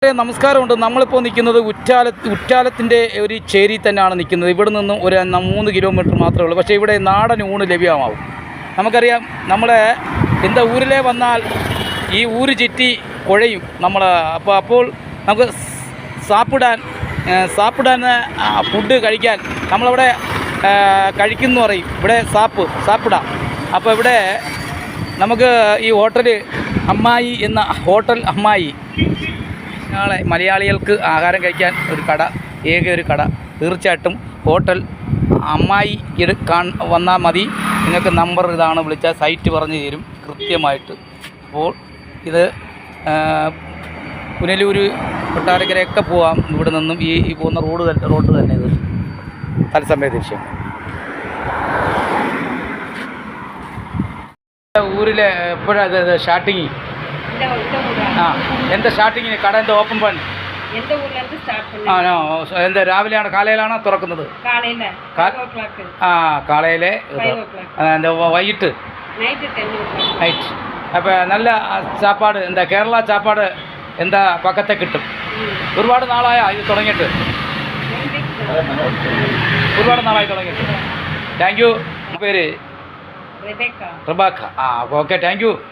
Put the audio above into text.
നമസ്കാരമുണ്ട്. നമ്മളിപ്പോൾ നിൽക്കുന്നത് ഉറ്റാലത്തിൻ്റെ ഒരു ചേരി തന്നെയാണ് നിൽക്കുന്നത്. ഇവിടെ നിന്നും ഒരു 3 കിലോമീറ്റർ മാത്രമേ ഉള്ളൂ. പക്ഷേ ഇവിടെ നാടൻ ഊണ് ലഭ്യമാവും. നമുക്കറിയാം, നമ്മളെ എന്താ ഊരിലെ വന്നാൽ ഈ ഊര് ചുറ്റി കുഴയും നമ്മൾ. അപ്പോൾ നമുക്ക് സാപ്പിടാൻ ഫുഡ് കഴിക്കാൻ നമ്മളവിടെ കഴിക്കുന്നു പറയും. ഇവിടെ സാപ്പിടാം. അപ്പോൾ ഇവിടെ നമുക്ക് ഈ ഹോട്ടൽ അമ്മായി എന്ന ഹോട്ടൽ അമ്മായി, നാളെ മലയാളികൾക്ക് ആഹാരം കഴിക്കാൻ ഒരു കട തീർച്ചയായിട്ടും ഹോട്ടൽ അമ്മായി വന്നാൽ മതി. നിങ്ങൾക്ക് നമ്പർ ഇതാണ്, വിളിച്ചാൽ സൈറ്റ് പറഞ്ഞു തരും കൃത്യമായിട്ട്. അപ്പോൾ ഇത് പുനലൂർ കൊട്ടാരക്കരയൊക്കെ പോവാം. ഇവിടെ നിന്നും ഈ പോകുന്ന റോഡ് തന്നെ ഇത് തത്സമയ ദൃശ്യം. ഊരിലെ എപ്പോഴാണ് ഇത് സ്റ്റാർട്ടിങ്? എന്താ സ്റ്റാർട്ടിങ്ങിന് കട എന്താ ഓപ്പൺ പണി? എന്താ രാവിലെയാണ്, കാലയിലാണോ തുറക്കുന്നത്? കാലയിലെ എന്താ വൈകിട്ട് നൈറ്റ്. അപ്പോൾ നല്ല ചാപ്പാട്, എന്താ കേരള ചാപ്പാട് എന്താ പക്കത്തെ കിട്ടും. ഒരുപാട് നാളായ ഇത് തുടങ്ങിയിട്ട്? ഒരുപാട് നാളായി തുടങ്ങിയിട്ട്. Thank you. പേര്? റബാക്ക. Okay, thank U.